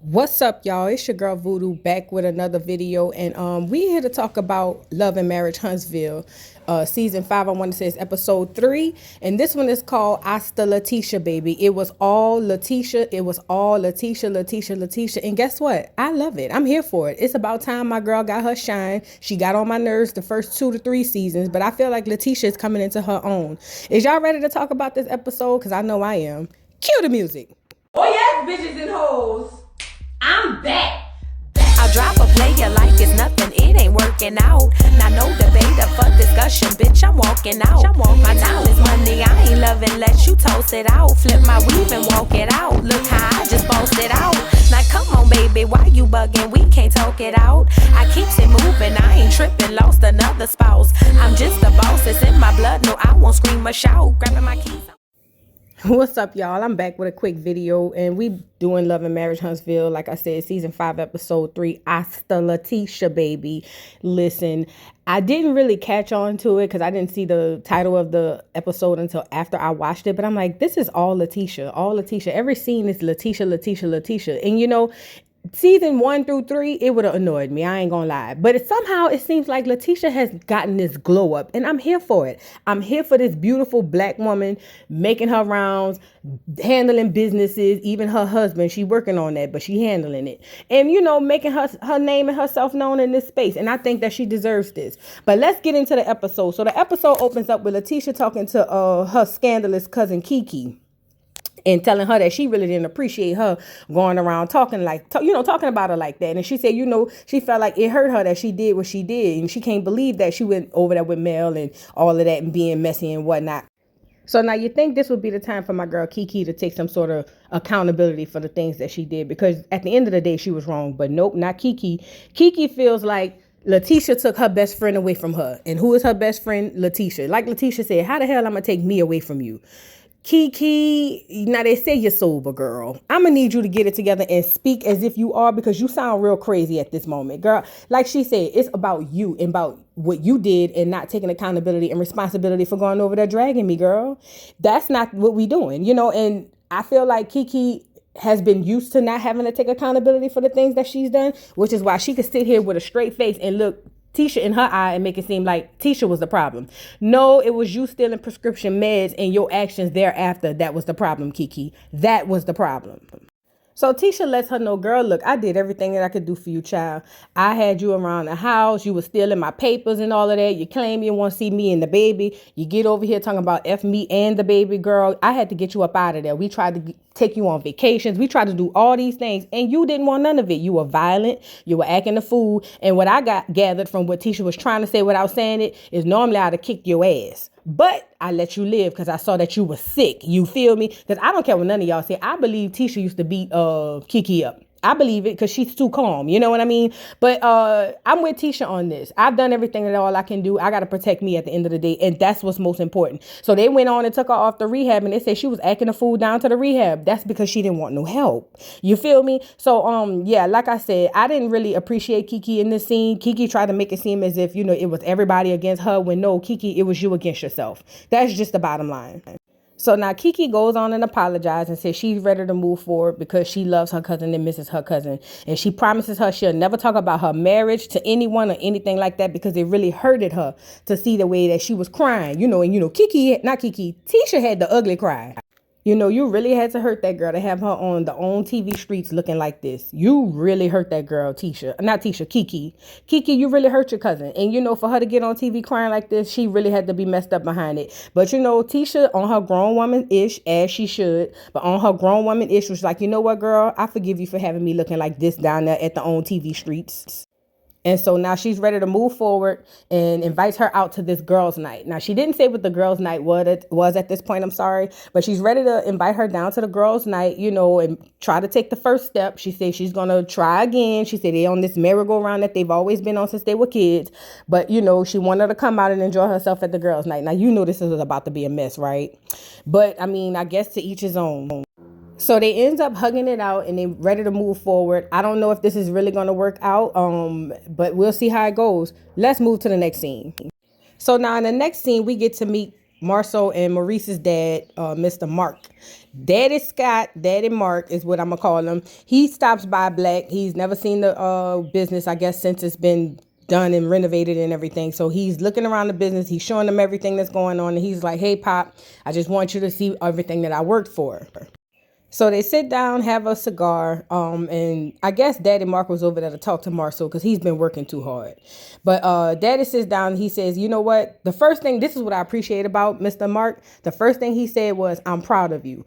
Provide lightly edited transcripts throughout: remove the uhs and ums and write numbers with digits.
What's up, y'all? It's your girl Voodoo back with another video, and we here to talk about Love and Marriage Huntsville, season 5. I want to say it's episode 3, and this one is called Hasta Letitia, baby. It was all Letitia. It was all Letitia, Letitia, Letitia, and guess what? I love it. I'm here for it. It's about time my girl got her shine. She got on my nerves the first 2 to 3 seasons, but I feel like Letitia is coming into her own. Is y'all ready to talk about this episode? Because I know I am. Cue the music. Oh yes, bitches and hoes. I'm back. I drop a player like it's nothing, it ain't working out. Now no debate or for discussion, bitch, I'm walking out. My time is money, I ain't loving, let you toast it out. Flip my weave and walk it out, look how I just bossed it out. Now come on baby, why you bugging, we can't talk it out. I keeps it moving, I ain't tripping, lost another spouse. I'm just a boss, it's in my blood, no I won't scream or shout. Grabbing my keys. What's up, y'all? I'm back with a quick video, and we doing Love and Marriage Huntsville. Like I said, season 5, episode 3, Hasta Letitia, baby. Listen, I didn't really catch on to it because I didn't see the title of the episode until after I watched it. But I'm like, this is all Letitia, all Letitia. Every scene is Letitia, Letitia, Letitia. And you know, season 1 through 3, it would have annoyed me. I ain't gonna lie. But somehow it seems like Letitia has gotten this glow up, and I'm here for it. I'm here for this beautiful black woman making her rounds, handling businesses, even her husband. She working on that, but she handling it. And, you know, making her name and herself known in this space. And I think that she deserves this. But let's get into the episode. So the episode opens up with Letitia talking to her scandalous cousin Kiki, and telling her that she really didn't appreciate her going around talking talking about her like that. And she said, you know, she felt like it hurt her that she did what she did. And she can't believe that she went over there with Mel and all of that and being messy and whatnot. So now you think this would be the time for my girl Kiki to take some sort of accountability for the things that she did, because at the end of the day, she was wrong. But nope, not Kiki. Kiki feels like Letitia took her best friend away from her. And who is her best friend? Letitia. Like Letitia said, how the hell I'm going to take me away from you? Kiki, now they say you're sober, girl. I'm gonna need you to get it together and speak as if you are, because you sound real crazy at this moment, girl. Like she said, it's about you and about what you did and not taking accountability and responsibility for going over there dragging me, girl. That's not what we doing, you know. And I feel like Kiki has been used to not having to take accountability for the things that she's done, which is why she could sit here with a straight face and look Tisha in her eye and make it seem like Tisha was the problem. No, it was you stealing prescription meds and your actions thereafter that was the problem, Kiki. That was the problem. So Tisha lets her know, girl, look, I did everything that I could do for you, child. I had you around the house. You were stealing my papers and all of that. You claim you want to see me and the baby. You get over here talking about F me and the baby, girl. I had to get you up out of there. We tried to take you on vacations. We tried to do all these things, and you didn't want none of it. You were violent. You were acting a fool. And what I got gathered from what Tisha was trying to say without saying it is normally I'd have kicked your ass. But I let you live because I saw that you were sick. You feel me? Because I don't care what none of y'all say. I believe Tisha used to beat Kiki up. I believe it because she's too calm. You know what I mean? But I'm with Tisha on this. I've done everything that all I can do. I got to protect me at the end of the day. And that's what's most important. So they went on and took her off the rehab. And they said she was acting a fool down to the rehab. That's because she didn't want no help. You feel me? So, yeah, like I said, I didn't really appreciate Kiki in this scene. Kiki tried to make it seem as if, you know, it was everybody against her, when no, Kiki, it was you against yourself. That's just the bottom line. So now Kiki goes on and apologizes and says she's ready to move forward because she loves her cousin and misses her cousin. And she promises her she'll never talk about her marriage to anyone or anything like that, because it really hurted her to see the way that she was crying. You know, and you know, Tisha had the ugly cry. You know, you really had to hurt that girl to have her on the own TV streets looking like this. You really hurt that girl, Kiki. Kiki, you really hurt your cousin. And, you know, for her to get on TV crying like this, she really had to be messed up behind it. But, you know, Tisha on her grown woman-ish, as she should, but on her grown woman-ish was like, you know what, girl, I forgive you for having me looking like this down there at the own TV streets. And so now she's ready to move forward and invites her out to this girls' night. Now, she didn't say what the girls' night was at this point, I'm sorry. But she's ready to invite her down to the girls' night, you know, and try to take the first step. She says she's going to try again. She said they're on this merry-go-round that they've always been on since they were kids. But, you know, she wanted her to come out and enjoy herself at the girls' night. Now, you know this is about to be a mess, right? But, I mean, I guess to each his own. So they ends up hugging it out and they ready to move forward. I don't know if this is really going to work out, but we'll see how it goes. Let's move to the next scene. So now in the next scene, we get to meet Marcel and Maurice's dad, Mr. Mark. Daddy Scott, Daddy Mark is what I'm gonna call him. He stops by Black. He's never seen the business, I guess, since it's been done and renovated and everything. So he's looking around the business. He's showing them everything that's going on. And he's like, hey, Pop, I just want you to see everything that I worked for. So they sit down, have a cigar, and I guess Daddy Mark was over there to talk to Marcel because he's been working too hard. But Daddy sits down and he says, you know what? The first thing, this is what I appreciate about Mr. Mark. The first thing he said was, I'm proud of you.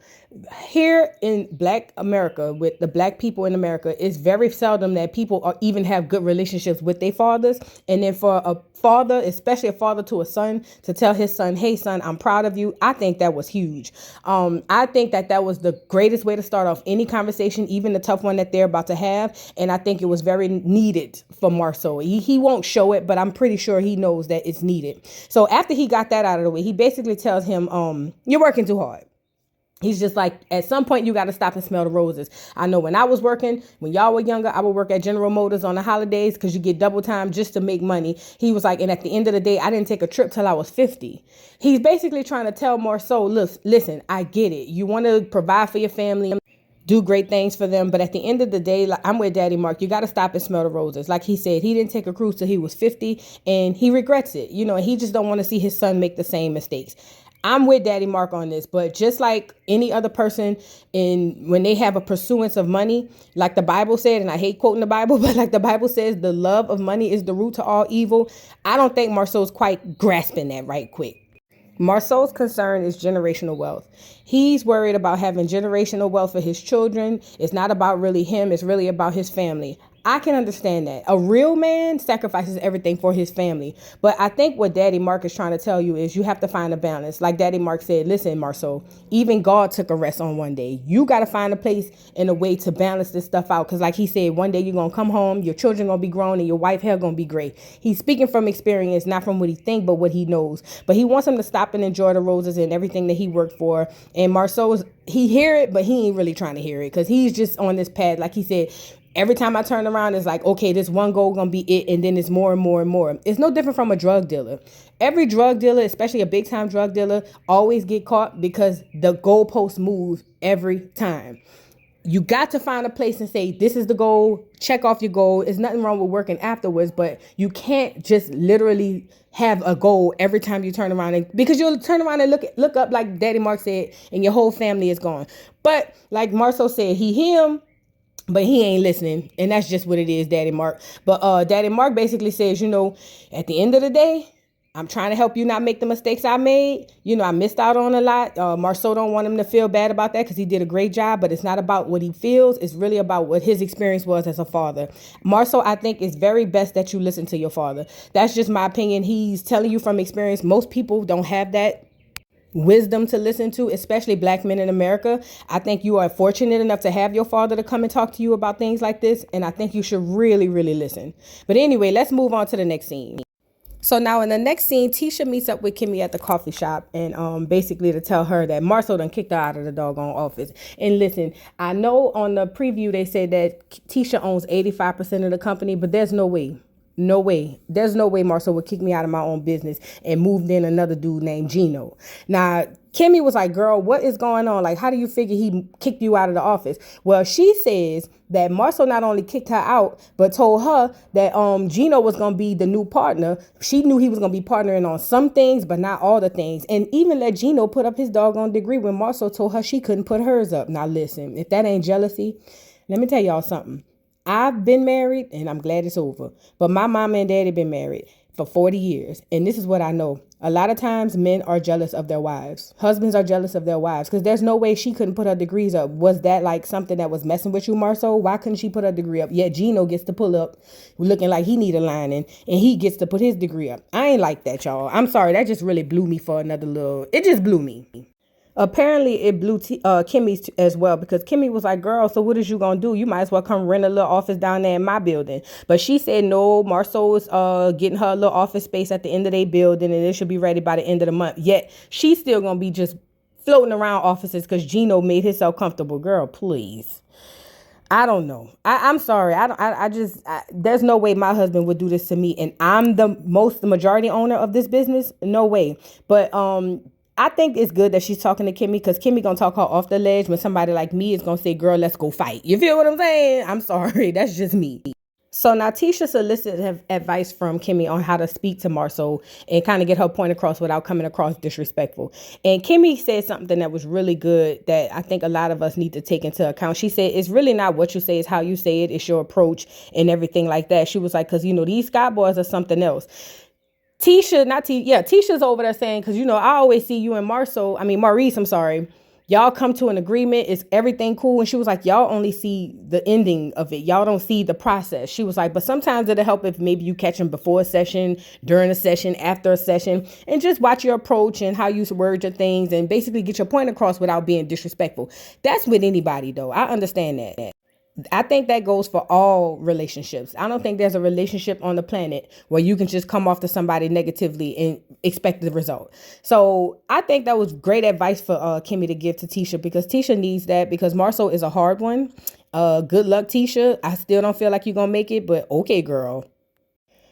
Here in Black America, with the Black people in America, it's very seldom that people even have good relationships with their fathers. And then for a father, especially a father to a son, to tell his son, hey, son, I'm proud of you. I think that was huge. I think that was the greatest way to start off any conversation, even the tough one that they're about to have. And I think it was very needed for Marcel. He won't show it, but I'm pretty sure he knows that it's needed. So after he got that out of the way, he basically tells him, you're working too hard. He's just like, at some point, you got to stop and smell the roses. I know when I was working, when y'all were younger, I would work at General Motors on the holidays because you get double time just to make money. He was like, and at the end of the day, I didn't take a trip till I was 50. He's basically trying to tell Marcel, listen, I get it. You want to provide for your family, do great things for them. But at the end of the day, like, I'm with Daddy Mark. You got to stop and smell the roses. Like he said, he didn't take a cruise till he was 50 and he regrets it. You know, and he just don't want to see his son make the same mistakes. I'm with Daddy Mark on this, but just like any other person when they have a pursuance of money, like the Bible said, and I hate quoting the Bible, but like the Bible says, the love of money is the root to all evil. I don't think Marcel's quite grasping that right quick. Marcel's concern is generational wealth. He's worried about having generational wealth for his children. It's not about really him. It's really about his family. I can understand that. A real man sacrifices everything for his family. But I think what Daddy Mark is trying to tell you is you have to find a balance. Like Daddy Mark said, listen, Marcel, even God took a rest on one day. You got to find a place and a way to balance this stuff out. Because like he said, one day you're going to come home, your children going to be grown, and your wife hair going to be gray. He's speaking from experience, not from what he think, but what he knows. But he wants him to stop and enjoy the roses and everything that he worked for. And Marcel, he hear it, but he ain't really trying to hear it because he's just on this path. Like he said, every time I turn around, it's like, okay, this one goal gonna be it, and then it's more and more and more. It's no different from a drug dealer. Every drug dealer, especially a big time drug dealer, always get caught because the goalposts move every time. You got to find a place and say, this is the goal, check off your goal. There's nothing wrong with working afterwards, but you can't just literally have a goal every time you turn around, because you'll turn around and look up like Daddy Mark said, and your whole family is gone. But like Marcel said, him, but he ain't listening. And that's just what it is, Daddy Mark. But Daddy Mark basically says, you know, at the end of the day, I'm trying to help you not make the mistakes I made. You know, I missed out on a lot. Marcel don't want him to feel bad about that because he did a great job, but it's not about what he feels. It's really about what his experience was as a father. Marcel, I think it's very best that you listen to your father. That's just my opinion. He's telling you from experience. Most people don't have that wisdom to listen to, especially Black men in America. I think you are fortunate enough to have your father to come and talk to you about things like this. And I think you should really, really listen. But anyway, let's move on to the next scene. So now in the next scene, Tisha meets up with Kimmy at the coffee shop and basically to tell her that Marcel done kicked her out of the doggone office. And listen, I know on the preview they said that Tisha owns 85% of the company, but there's no way. No way. There's no way Marcel would kick me out of my own business and moved in another dude named Gino. Now, Kimmy was like, girl, what is going on? Like, how do you figure he kicked you out of the office? Well, she says that Marcel not only kicked her out, but told her that Gino was going to be the new partner. She knew he was going to be partnering on some things, but not all the things. And even let Gino put up his doggone degree when Marcel told her she couldn't put hers up. Now, listen, if that ain't jealousy, let me tell y'all something. I've been married and I'm glad it's over. But my mama and daddy been married for 40 years. And this is what I know. A lot of times men are jealous of their wives. Husbands are jealous of their wives because there's no way she couldn't put her degrees up. Was that like something that was messing with you, Marcel? Why couldn't she put her degree up? Yet Gino gets to pull up looking like he need a lining and he gets to put his degree up. I ain't like that, y'all. I'm sorry. That just really blew me for another little. It just blew me. Apparently, it blew Kimmy's as well because Kimmy was like, girl, so what is you going to do? You might as well come rent a little office down there in my building. But she said, no, Marcel is getting her a little office space at the end of their building and it should be ready by the end of the month. Yet, she's still going to be just floating around offices because Gino made himself comfortable. Girl, please. I don't know. I'm sorry. There's no way my husband would do this to me. And I'm the majority owner of this business. No way. But, I think it's good that she's talking to Kimmy because Kimmy gonna talk her off the ledge when somebody like me is gonna say, girl, let's go fight. You feel what I'm saying? I'm sorry. That's just me. So now Tisha solicited advice from Kimmy on how to speak to Marcel and kind of get her point across without coming across disrespectful. And Kimmy said something that was really good that I think a lot of us need to take into account. She said, it's really not what you say, it's how you say it. It's your approach and everything like that. She was like, because, these Scott boys are something else. Tisha's over there saying, because, I always see you and Maurice, I'm sorry. Y'all come to an agreement. It's everything cool. And she was like, y'all only see the ending of it. Y'all don't see the process. She was like, but sometimes it'll help if maybe you catch them before a session, during a session, after a session, and just watch your approach and how you word your things and basically get your point across without being disrespectful. That's with anybody, though. I understand that. I think that goes for all relationships. I don't think there's a relationship on the planet where you can just come off to somebody negatively and expect the result. So I think that was great advice for Kimmy to give to Tisha because Tisha needs that because Marcel is a hard one. Good luck, Tisha. I still don't feel like you're going to make it, but okay, girl.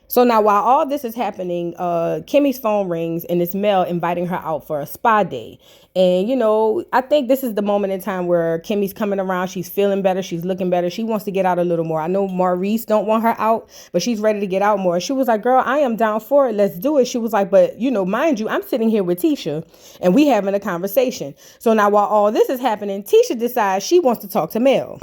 So now while all this is happening, Kimmy's phone rings and it's Mel inviting her out for a spa day. And, I think this is the moment in time where Kimmy's coming around. She's feeling better. She's looking better. She wants to get out a little more. I know Maurice don't want her out, but she's ready to get out more. She was like, girl, I am down for it. Let's do it. She was like, but, mind you, I'm sitting here with Tisha and we having a conversation. So now while all this is happening, Tisha decides she wants to talk to Mel.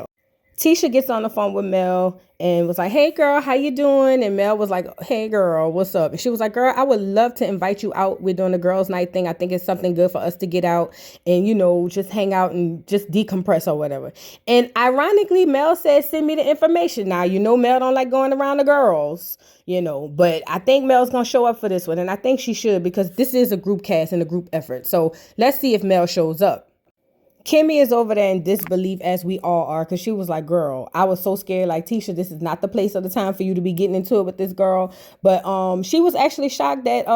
Tisha gets on the phone with Mel and was like, hey, girl, how you doing? And Mel was like, hey, girl, what's up? And she was like, girl, I would love to invite you out. We're doing a girls' night thing. I think it's something good for us to get out and, just hang out and just decompress or whatever. And ironically, Mel said, send me the information. Now, Mel don't like going around the girls, but I think Mel's going to show up for this one. And I think she should because this is a group cast and a group effort. So let's see if Mel shows up. Kimmy is over there in disbelief as we all are because she was like, girl, I was so scared. Like, Tisha, this is not the place or the time for you to be getting into it with this girl. But she was actually shocked that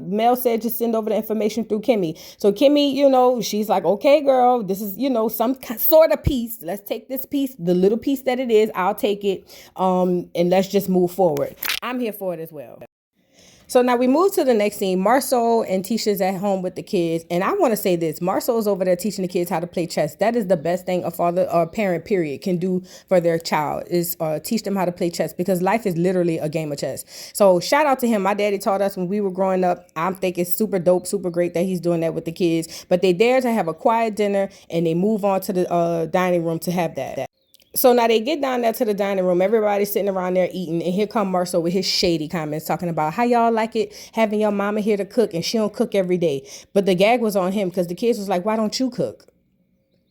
Mel said just send over the information through Kimmy. So Kimmy, she's like, okay, girl, this is, some sort of piece. Let's take this piece, the little piece that it is. I'll take it and let's just move forward. I'm here for it as well. So now we move to the next scene. Marcel and Tisha's at home with the kids. And I want to say this. Marcel's over there teaching the kids how to play chess. That is the best thing a father or parent, period, can do for their child is teach them how to play chess because life is literally a game of chess. So shout out to him. My daddy taught us when we were growing up. I think it's super dope, super great that he's doing that with the kids. But they dare to have a quiet dinner and they move on to the dining room to have that. So now they get down there to the dining room. Everybody's sitting around there eating. And here come Marcel with his shady comments talking about how y'all like it having your mama here to cook and she don't cook every day. But the gag was on him because the kids was like, why don't you cook?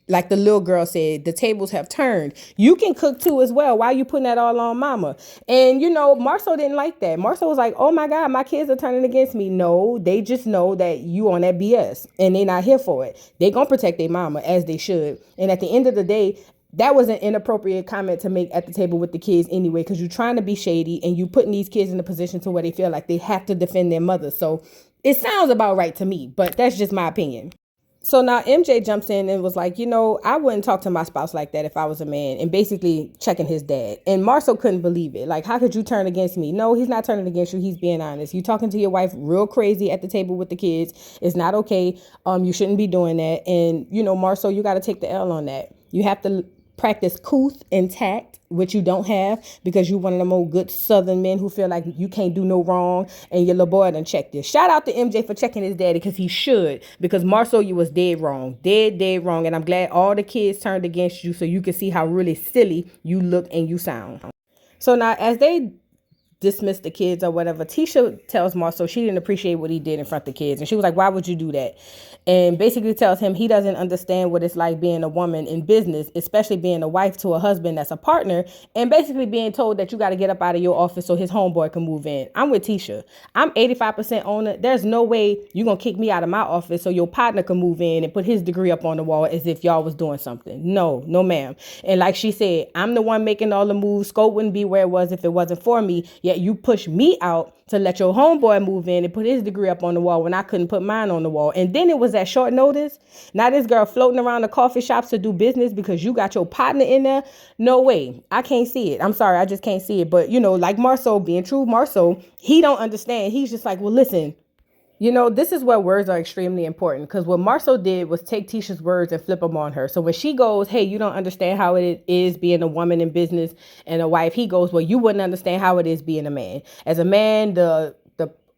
Like the little girl said, the tables have turned. You can cook too as well. Why are you putting that all on mama? And, Marcel didn't like that. Marcel was like, oh, my God, my kids are turning against me. No, they just know that you on that BS and they not here for it. They going to protect their mama as they should. And at the end of the day, that was an inappropriate comment to make at the table with the kids anyway, because you're trying to be shady and you putting these kids in a position to where they feel like they have to defend their mother. So it sounds about right to me, but that's just my opinion. So now MJ jumps in and was like, I wouldn't talk to my spouse like that if I was a man, and basically checking his dad. And Marcel couldn't believe it. Like, how could you turn against me? No, he's not turning against you. He's being honest. You talking to your wife real crazy at the table with the kids. It's not okay. You shouldn't be doing that. And, Marcel, you got to take the L on that. You have to practice couth and tact, which you don't have because you're one of them old good Southern men who feel like you can't do no wrong and your little boy done check this. Shout out to MJ for checking his daddy because he should, because Marcel, you was dead wrong. Dead wrong. And I'm glad all the kids turned against you so you can see how really silly you look and you sound. So now as they dismiss the kids or whatever, Tisha tells Marcel she didn't appreciate what he did in front of the kids. And she was like, why would you do that? And basically tells him he doesn't understand what it's like being a woman in business, especially being a wife to a husband that's a partner, and basically being told that you got to get up out of your office so his homeboy can move in. I'm with Tisha. I'm 85% owner. There's no way you're going to kick me out of my office so your partner can move in and put his degree up on the wall as if y'all was doing something. No, ma'am. And like she said, I'm the one making all the moves. Scope wouldn't be where it was if it wasn't for me. Yet you push me out to let your homeboy move in and put his degree up on the wall when I couldn't put mine on the wall. And then it was at short notice. Now this girl floating around the coffee shops to do business because you got your partner in there. No way. I can't see it. I'm sorry. I just can't see it. But, like Marcel, being true Marcel, he don't understand. He's just like, well, listen, This is where words are extremely important, because what Marcel did was take Tisha's words and flip them on her. So when she goes, hey, you don't understand how it is being a woman in business and a wife, he goes, well, you wouldn't understand how it is being a man. As a man, the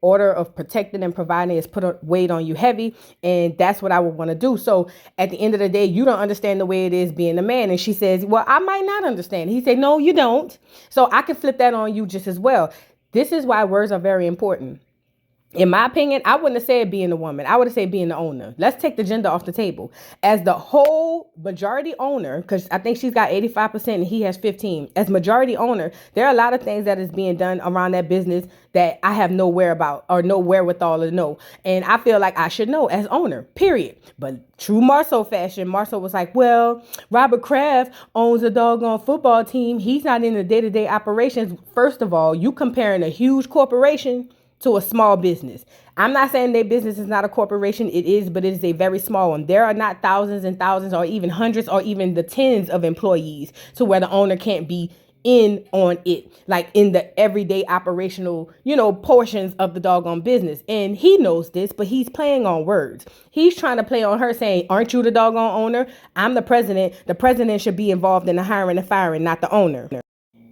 order of protecting and providing is weight on you heavy, and that's what I would want to do. So at the end of the day, you don't understand the way it is being a man. And she says, well, I might not understand. He said, no, you don't. So I can flip that on you just as well. This is why words are very important. In my opinion, I wouldn't have said being a woman. I would have said being the owner. Let's take the gender off the table. As the whole majority owner, because I think she's got 85% and he has 15. As majority owner, there are a lot of things that is being done around that business that I have no wherewithal to know. And I feel like I should know as owner, period. But true Marcel fashion, Marcel was like, well, Robert Kraft owns a doggone football team. He's not in the day-to-day operations. First of all, you comparing a huge corporation to a small business. I'm not saying their business is not a corporation. It is, but it is a very small one. There are not thousands and thousands or even hundreds or even the tens of employees to where the owner can't be in on it, like in the everyday operational, portions of the doggone business. And he knows this, but he's playing on words. He's trying to play on her saying, aren't you the doggone owner? I'm the president. The president should be involved in the hiring and firing, not the owner.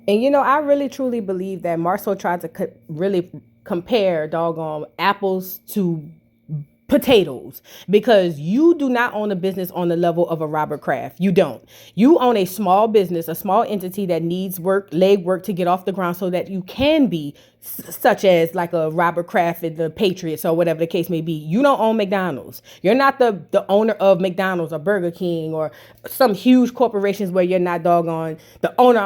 And I really truly believe that Marcel tried to really compare doggone apples to potatoes, because you do not own a business on the level of a Robert Kraft. You don't. You own a small business, a small entity that needs leg work to get off the ground so that you can be such as like a Robert Kraft and the Patriots or whatever the case may be. You don't own McDonald's. You're not the owner of McDonald's or Burger King or some huge corporations where you're not doggone, the owner,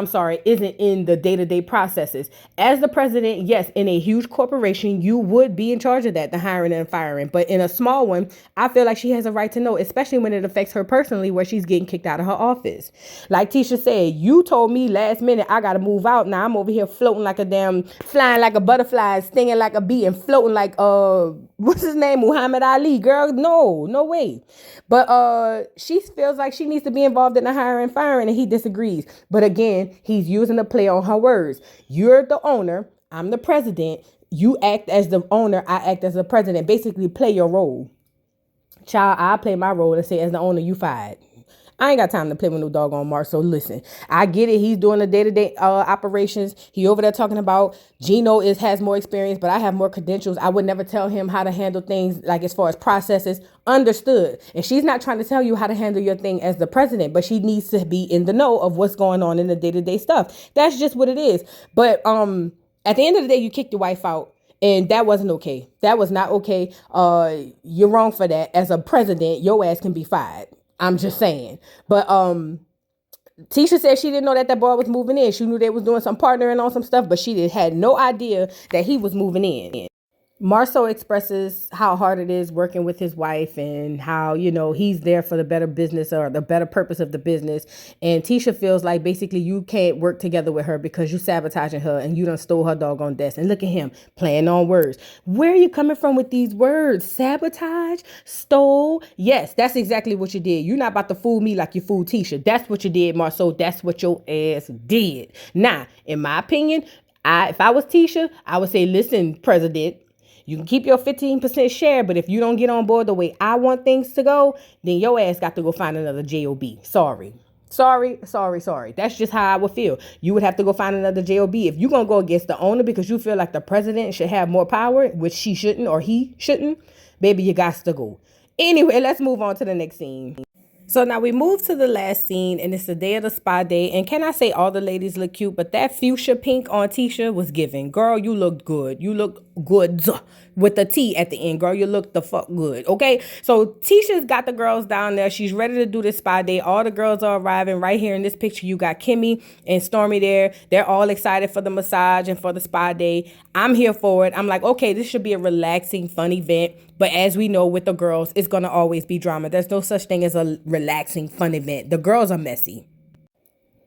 isn't in the day-to-day processes. As the president, yes, in a huge corporation, you would be in charge of that, the hiring and firing. But in a small one, I feel like she has a right to know, especially when it affects her personally, where she's getting kicked out of her office. Like Tisha said, you told me last minute I got to move out. Now I'm over here floating like a damn, flying like a butterfly, stinging like a bee, and floating like what's his name, Muhammad Ali. Girl, no way. But she feels like she needs to be involved in the hiring and firing, and he disagrees. But again, he's using a play on her words. You're the owner, I'm the president. You act as the owner, I act as the president. Basically, play your role. Child, I play my role and say, as the owner, you fired. I ain't got time to play with no doggone Mark. So listen, I get it. He's doing the day-to-day operations. He over there talking about Gino has more experience, but I have more credentials. I would never tell him how to handle things, like as far as processes. Understood. And she's not trying to tell you how to handle your thing as the president, but she needs to be in the know of what's going on in the day-to-day stuff. That's just what it is. But at the end of the day, you kicked your wife out. And that wasn't okay. That was not okay. You're wrong for that. As a president, your ass can be fired. I'm just saying. But Tisha said she didn't know that boy was moving in. She knew they was doing some partnering on some stuff, but she had no idea that he was moving in. Marcel expresses how hard it is working with his wife and how, he's there for the better business or the better purpose of the business. And Tisha feels like basically you can't work together with her because you sabotaging her and you done stole her doggone desk. And look at him playing on words. Where are you coming from with these words? Sabotage? Stole? Yes, that's exactly what you did. You're not about to fool me like you fooled Tisha. That's what you did, Marcel. That's what your ass did. Now, in my opinion, if I was Tisha, I would say, listen, President, you can keep your 15% share, but if you don't get on board the way I want things to go, then your ass got to go find another job. Sorry. That's just how I would feel. You would have to go find another job. If you're going to go against the owner because you feel like the president should have more power, which she shouldn't or he shouldn't, baby, you got to go. Anyway, let's move on to the next scene. So now we move to the last scene, and it's the day of the spa day. And can I say all the ladies look cute, but that fuchsia pink on Tisha was giving. Girl, you looked good. You look good with the T at the end. Girl, you look the fuck good. Okay, so Tisha's got the girls down there. She's ready to do this spa day. All the girls are arriving. Right here in this picture, you got Kimmy and Stormy there. They're all excited for the massage and for the spa day. I'm here for it. I'm like, okay, this should be a relaxing, fun event. But as we know with the girls, it's going to always be drama. There's no such thing as a relaxing, fun event. The girls are messy.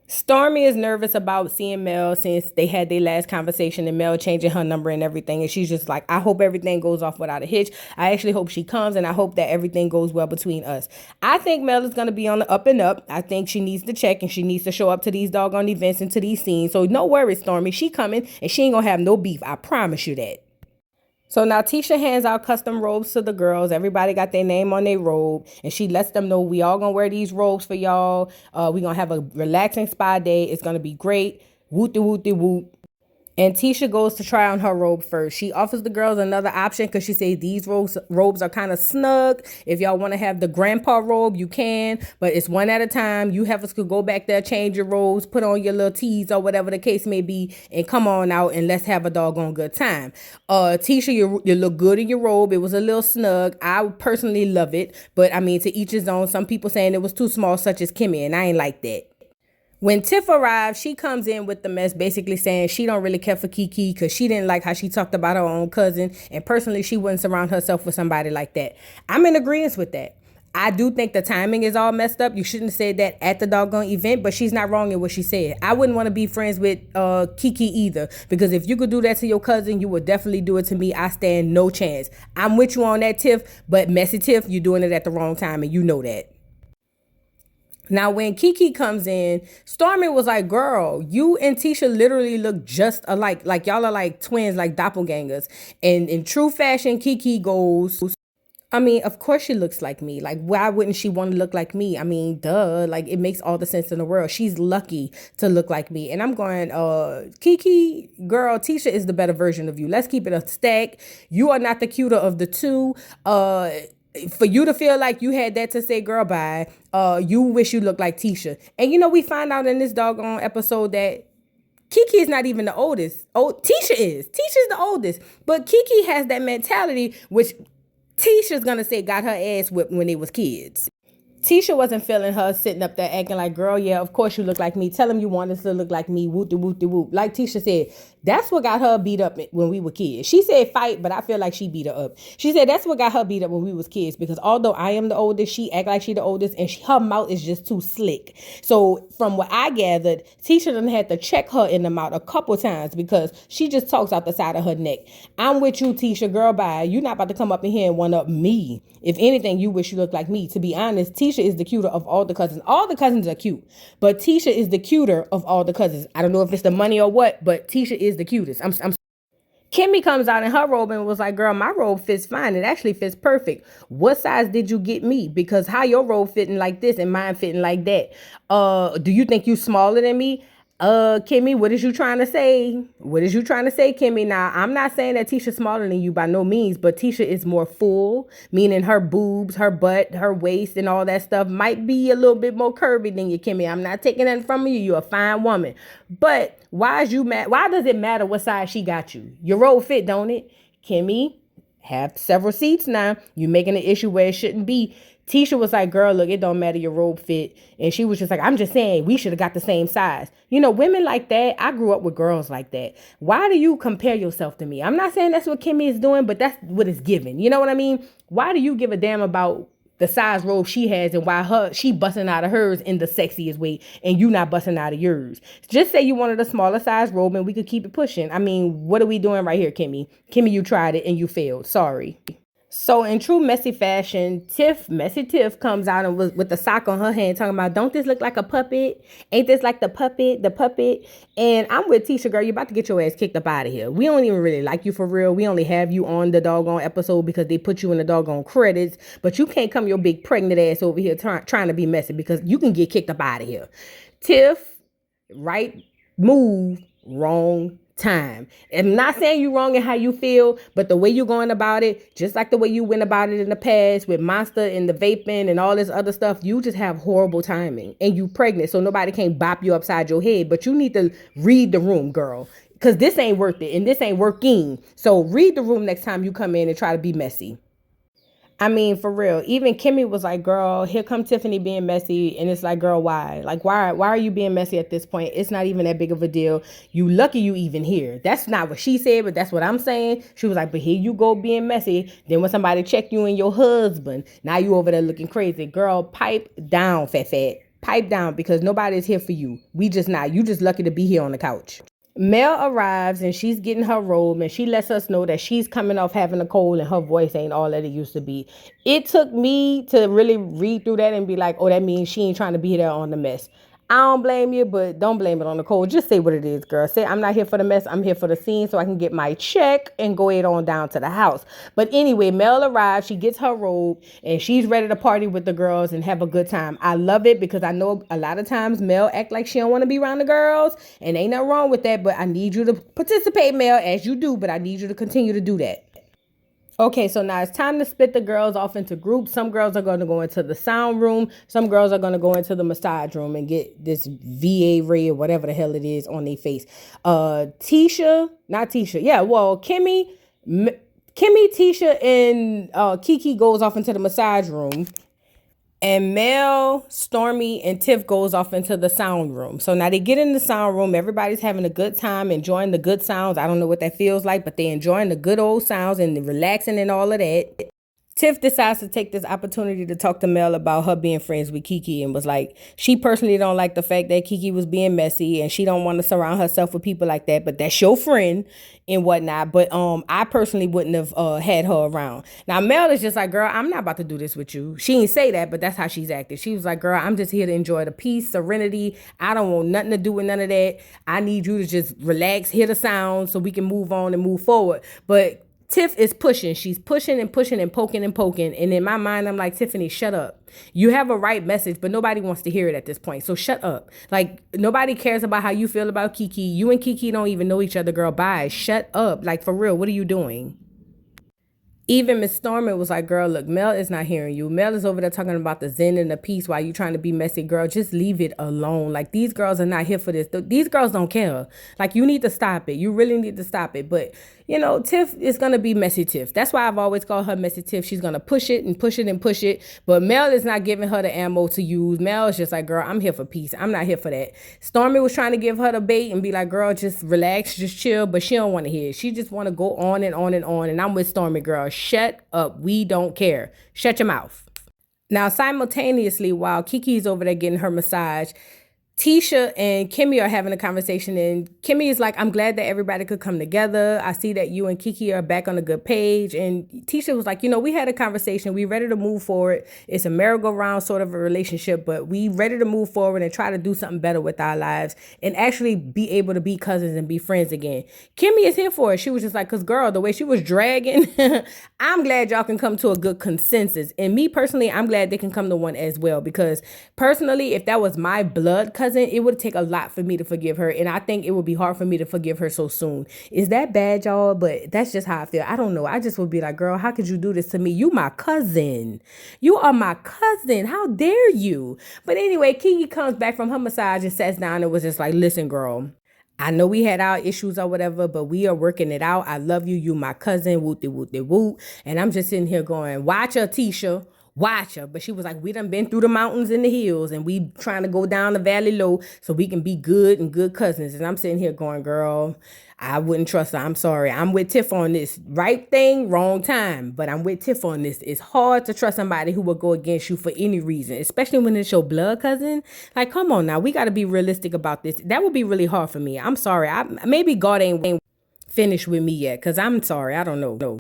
Stormy is nervous about seeing Mel since they had their last conversation and Mel changing her number and everything. And she's just like, I hope everything goes off without a hitch. I actually hope she comes and I hope that everything goes well between us. I think Mel is going to be on the up and up. I think she needs to check and she needs to show up to these doggone events and to these scenes. So no worries, Stormy. She coming and she ain't going to have no beef. I promise you that. So now Tisha hands out custom robes to the girls. Everybody got their name on their robe, and she lets them know we all gonna wear these robes for y'all. We gonna have a relaxing spa day. It's gonna be great. Woot woot woot. And Tisha goes to try on her robe first. She offers the girls another option because she says these robes are kind of snug. If y'all want to have the grandpa robe, you can, but it's one at a time. You have to go back there, change your robes, put on your little tees or whatever the case may be, and come on out and let's have a doggone good time. Tisha, you look good in your robe. It was a little snug. I personally love it, but I mean, to each his own. Some people saying it was too small, such as Kimmy, and I ain't like that. When Tiff arrives, she comes in with the mess, basically saying she don't really care for Kiki because she didn't like how she talked about her own cousin. And personally, she wouldn't surround herself with somebody like that. I'm in agreement with that. I do think the timing is all messed up. You shouldn't have said that at the doggone event, but she's not wrong in what she said. I wouldn't want to be friends with Kiki either, because if you could do that to your cousin, you would definitely do it to me. I stand no chance. I'm with you on that, Tiff, but messy Tiff, you're doing it at the wrong time, and you know that. Now, when Kiki comes in, Stormy was like, girl, you and Tisha literally look just alike. Like, y'all are like twins, like doppelgangers. And in true fashion, Kiki goes, I mean, of course she looks like me. Like, why wouldn't she want to look like me? I mean, duh. Like, it makes all the sense in the world. She's lucky to look like me. And I'm going, Kiki, girl, Tisha is the better version of you. Let's keep it a stack. You are not the cuter of the two. For you to feel like you had that to say, girl, bye, you wish you looked like Tisha. And we find out in this doggone episode that Kiki is not even the oldest. Oh, Tisha is. Tisha's the oldest. But Kiki has that mentality, which Tisha's gonna say got her ass whipped when they was kids. Tisha wasn't feeling her sitting up there acting like, girl, yeah, of course you look like me. Tell him you want us to look like me. Whoop de whoop de whoop. Like Tisha said, that's what got her beat up when we were kids. She said fight, but I feel like she beat her up. She said that's what got her beat up when we was kids, because although I am the oldest, she act like she the oldest, and her mouth is just too slick. So from what I gathered, Tisha done had to check her in the mouth a couple times because she just talks out the side of her neck. I'm with you, Tisha, girl, bye. You're not about to come up in here and one up me. If anything, you wish you looked like me. To be honest, Tisha is the cuter of all the cousins. All the cousins are cute, but Tisha is the cuter of all the cousins. I don't know if it's the money or what, but Tisha is the cutest. Kimmy comes out in her robe and was like, girl, my robe fits fine. It actually fits perfect. What size did you get me? Because how your robe fitting like this and mine fitting like that? Do you think you smaller than me? Kimmy, what is you trying to say? What is you trying to say, Kimmy? Now, I'm not saying that Tisha's smaller than you by no means, but Tisha is more full, meaning her boobs, her butt, her waist, and all that stuff might be a little bit more curvy than you, Kimmy. I'm not taking that from you. You're a fine woman. But why does it matter what size she got you? Your robe fit, don't it? Kimmy, have several seats now. You're making an issue where it shouldn't be. Tisha was like, girl, look, it don't matter your robe fit. And she was just like, I'm just saying we should have got the same size. Women like that, I grew up with girls like that. Why do you compare yourself to me? I'm not saying that's what Kimmy is doing, but that's what it's given. You know what I mean? Why do you give a damn about the size robe she has and why she busting out of hers in the sexiest way and you not busting out of yours? Just say you wanted a smaller size robe and we could keep it pushing. I mean, what are we doing right here, Kimmy? Kimmy, you tried it and you failed. Sorry. So in true messy fashion, Messy Tiff comes out and with the sock on her hand talking about, don't this look like a puppet? Ain't this like the puppet? And I'm with Tisha, girl, you about to get your ass kicked up out of here. We don't even really like you for real. We only have you on the doggone episode because they put you in the doggone credits. But you can't come your big pregnant ass over here trying to be messy, because you can get kicked up out of here. Tiff, right move, wrong time. I'm not saying you wrong in how you feel, but the way you're going about it, just like the way you went about it in the past with Monster and the vaping and all this other stuff, you just have horrible timing, and you pregnant, so nobody can bop you upside your head. But you need to read the room, girl, because this ain't worth it and this ain't working. So read the room next time you come in and try to be messy. I mean, for real, even Kimmy was like, girl, here come Tiffany being messy. And it's like, girl, why? Like, why are you being messy at this point? It's not even that big of a deal. You lucky you even here. That's not what she said, but that's what I'm saying. She was like, but here you go being messy. Then when somebody check you and your husband, now you over there looking crazy. Girl, pipe down, fat. Pipe down, because nobody's here for you. We just not. You just lucky to be here on the couch. Mel arrives and she's getting her robe, and she lets us know that she's coming off having a cold and her voice ain't all that it used to be. It took me to really read through that and be like, oh, that means she ain't trying to be there on the mess. I don't blame you, but don't blame it on Nicole. Just say what it is, girl. Say, I'm not here for the mess. I'm here for the scene so I can get my check and go ahead on down to the house. But anyway, Mel arrives. She gets her robe and she's ready to party with the girls and have a good time. I love it because I know a lot of times Mel act like she don't want to be around the girls, and ain't nothing wrong with that, but I need you to participate, Mel, as you do, but I need you to continue to do that. Okay, so now it's time to split the girls off into groups. Some girls are going to go into the sound room. Some girls are going to go into the massage room and get this VA ray or whatever the hell it is on their face. Tisha, not Tisha. Yeah, well, Kimmy, Tisha, and Kiki goes off into the massage room. And Mel, Stormy, and Tiff goes off into the sound room. So now they get in the sound room. Everybody's having a good time, enjoying the good sounds. I don't know what that feels like, but they're enjoying the good old sounds and relaxing and all of that. Tiff decides to take this opportunity to talk to Mel about her being friends with Kiki, and was like, she personally don't like the fact that Kiki was being messy and she don't want to surround herself with people like that, but that's your friend and whatnot. But I personally wouldn't have had her around. Now Mel is just like, girl, I'm not about to do this with you. She didn't say that, but that's how she's acted. She was like, girl, I'm just here to enjoy the peace, serenity. I don't want nothing to do with none of that. I need you to just relax, hear the sound so we can move on and move forward. But Tiff is pushing. She's pushing and pushing and poking and poking. And in my mind, I'm like, Tiffany, shut up. You have a right message, but nobody wants to hear it at this point. So shut up. Like, nobody cares about how you feel about Kiki. You and Kiki don't even know each other, girl. Bye. Shut up. Like, for real, what are you doing? Even Miss Stormy was like, girl, look, Mel is not hearing you. Mel is over there talking about the zen and the peace while you trying to be messy. Girl, just leave it alone. Like, these girls are not here for this. These girls don't care. Like, you need to stop it. You really need to stop it. But, you know, Tiff is going to be messy Tiff. That's why I've always called her messy Tiff. She's going to push it and push it and push it. But Mel is not giving her the ammo to use. Mel is just like, girl, I'm here for peace. I'm not here for that. Stormy was trying to give her the bait and be like, girl, just relax, just chill. But she don't want to hear it. She just want to go on and on and on. And I'm with Stormy, girl. Shut up. We don't care. Shut your mouth. Now, simultaneously, while Kiki's over there getting her massage, Tisha and Kimmy are having a conversation, and Kimmy is like, I'm glad that everybody could come together. I see that you and Kiki are back on a good page. And Tisha was like, you know, we had a conversation. We ready to move forward. It's a merry-go-round sort of a relationship, but we ready to move forward and try to do something better with our lives and actually be able to be cousins and be friends again. Kimmy is here for it. She was just like, because girl, the way she was dragging, I'm glad y'all can come to a good consensus. And me personally, I'm glad they can come to one as well, because personally, if that was my blood cousin, it would take a lot for me to forgive her. And I think it would be hard for me to forgive her so soon. Is that bad, y'all? But that's just how I feel. I don't know. I just would be like, girl, how could you do this to me? You my cousin. You are my cousin. How dare you? But anyway, Kiki comes back from her massage and sits down and was just like, listen, girl, I know we had our issues or whatever, but we are working it out. I love you. You my cousin. Woot de woot de woot. And I'm just sitting here going, watch her, Tisha. Watch her. But she was like, we done been through the mountains and the hills, and we trying to go down the valley low so we can be good and good cousins. And I'm sitting here going, girl, I wouldn't trust her. I'm sorry. I'm with Tiff on this. Right thing, wrong time. But I'm with Tiff on this. It's hard to trust somebody who will go against you for any reason, especially when it's your blood cousin. Like, come on now. We got to be realistic about this. That would be really hard for me. I'm sorry. Maybe God ain't finished with me yet, because I'm sorry. I don't know.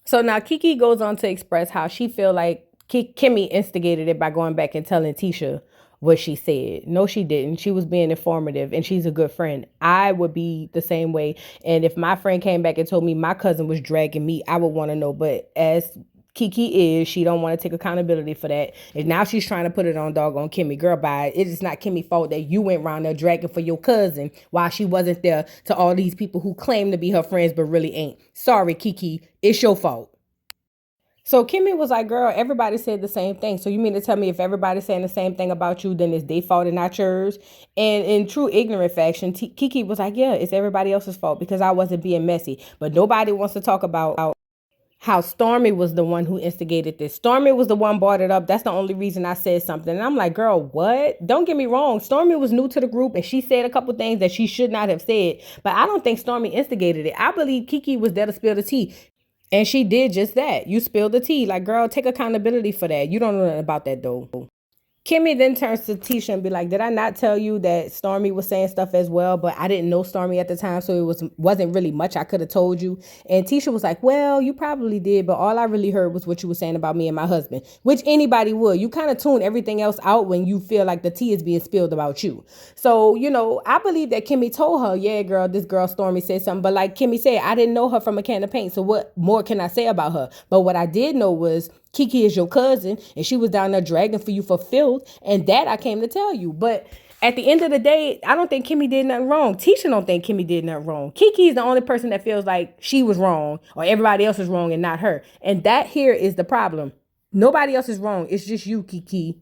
So now Kiki goes on to express how she feel like Kimmy instigated it by going back and telling Tisha what she said. No, she didn't. She was being informative, and she's a good friend. I would be the same way. And if my friend came back and told me my cousin was dragging me, I would want to know. But as Kiki is, she don't want to take accountability for that. And now she's trying to put it on doggone Kimmy. Girl, bye. It is not Kimmy's fault that you went around there dragging for your cousin while she wasn't there to all these people who claim to be her friends but really ain't. Sorry, Kiki. It's your fault. So Kimmy was like, girl, everybody said the same thing. So you mean to tell me if everybody's saying the same thing about you, then it's their fault and not yours? And in true ignorant fashion, Kiki was like, yeah, it's everybody else's fault because I wasn't being messy. But nobody wants to talk about how Stormy was the one who instigated this. Stormy was the one brought it up. That's the only reason I said something. And I'm like, girl, what? Don't get me wrong. Stormy was new to the group and she said a couple things that she should not have said. But I don't think Stormy instigated it. I believe Kiki was there to spill the tea. And she did just that. You spilled the tea. Like, girl, take accountability for that. You don't know nothing about that, though. Kimmy then turns to Tisha and be like, did I not tell you that Stormy was saying stuff as well, but I didn't know Stormy at the time, so wasn't really much I could have told you. And Tisha was like, well, you probably did, but all I really heard was what you were saying about me and my husband, which anybody would. You kind of tune everything else out when you feel like the tea is being spilled about you. So, I believe that Kimmy told her, yeah, girl, this girl Stormy said something, but like Kimmy said, I didn't know her from a can of paint, so what more can I say about her? But what I did know was Kiki is your cousin, and she was down there dragging for you for filth, and that I came to tell you. But at the end of the day, I don't think Kimmy did nothing wrong. Tisha don't think Kimmy did nothing wrong. Kiki is the only person that feels like she was wrong or everybody else is wrong and not her. And that here is the problem. Nobody else is wrong. It's just you, Kiki.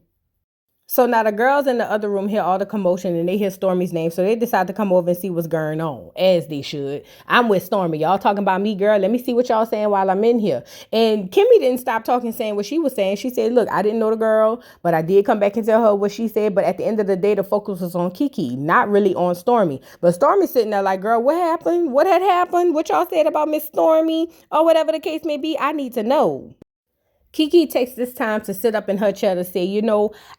So now the girls in the other room hear all the commotion and they hear Stormy's name. So they decide to come over and see what's going on, as they should. I'm with Stormy. Y'all talking about me, girl. Let me see what y'all saying while I'm in here. And Kimmy didn't stop talking, saying what she was saying. She said, look, I didn't know the girl, but I did come back and tell her what she said. But at the end of the day, the focus was on Kiki, not really on Stormy. But Stormy's sitting there like, girl, what happened? What had happened? What y'all said about Miss Stormy? Or whatever the case may be, I need to know. Kiki takes this time to sit up in her chair to say,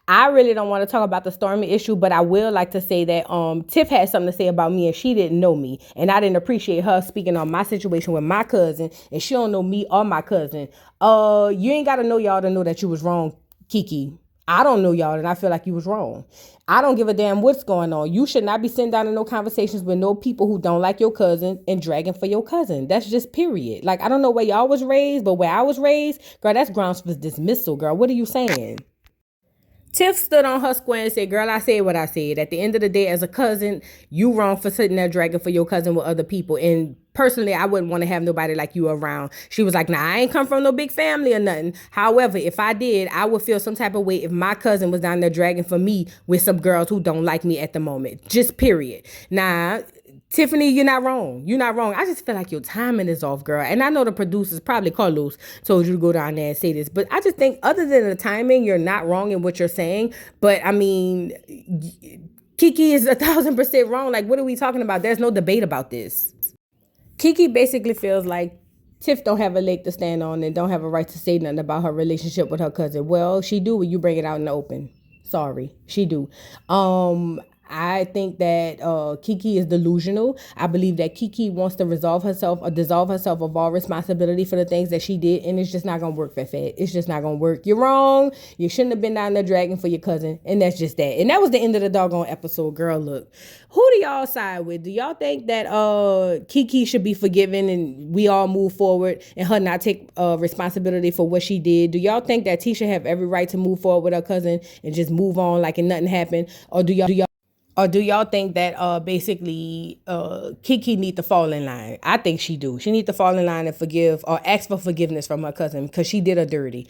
I really don't want to talk about the Stormy issue, but I will like to say that Tiff had something to say about me and she didn't know me. And I didn't appreciate her speaking on my situation with my cousin, and she don't know me or my cousin. You ain't got to know y'all to know that you was wrong, Kiki. I don't know y'all, and I feel like you was wrong. I don't give a damn what's going on. You should not be sitting down in no conversations with no people who don't like your cousin and dragging for your cousin. That's just period. Like, I don't know where y'all was raised, but where I was raised, girl, that's grounds for dismissal, girl. What are you saying? Tiff stood on her square and said, girl, I said what I said. At the end of the day, as a cousin, you wrong for sitting there dragging for your cousin with other people. And personally, I wouldn't want to have nobody like you around. She was like, nah, I ain't come from no big family or nothing. However, if I did, I would feel some type of way if my cousin was down there dragging for me with some girls who don't like me at the moment. Just period. Nah, Tiffany, you're not wrong. You're not wrong. I just feel like your timing is off, girl. And I know the producers, probably Carlos, told you to go down there and say this. But I just think other than the timing, you're not wrong in what you're saying. But, I mean, Kiki is 1,000% wrong. Like, what are we talking about? There's no debate about this. Kiki basically feels like Tiff don't have a leg to stand on and don't have a right to say nothing about her relationship with her cousin. Well, she do when you bring it out in the open. Sorry, she do. I think that Kiki is delusional. I believe that Kiki wants to dissolve herself of all responsibility for the things that she did, and it's just not gonna work, Fat. It's just not gonna work. You're wrong. You shouldn't have been down there dragging for your cousin, and that's just that. And that was the end of the doggone episode, girl. Look, who do y'all side with? Do y'all think that Kiki should be forgiven and we all move forward and her not take responsibility for what she did? Do y'all think that Tisha have every right to move forward with her cousin and just move on like nothing happened, or do y'all think that basically Kiki need to fall in line? I think she do. She need to fall in line and forgive or ask for forgiveness from her cousin because she did her dirty.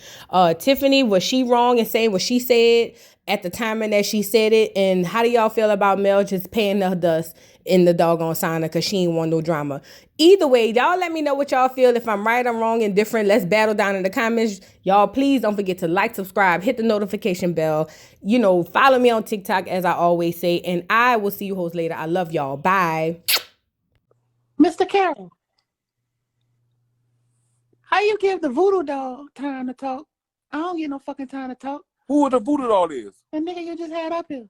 Tiffany, was she wrong in saying what she said at the time and that she said it? And how do y'all feel about Mel just paying the dust in the doggone sauna because she ain't want no drama? Either way, y'all let me know what y'all feel. If I'm right or wrong, indifferent, let's battle down in the comments. Y'all, please don't forget to like, subscribe, hit the notification bell. Follow me on TikTok, as I always say. And I will see you hoes later. I love y'all. Bye. Mr. Carroll, how you give the voodoo doll time to talk? I don't get no fucking time to talk. Who the voodoo doll is? The nigga you just had up here.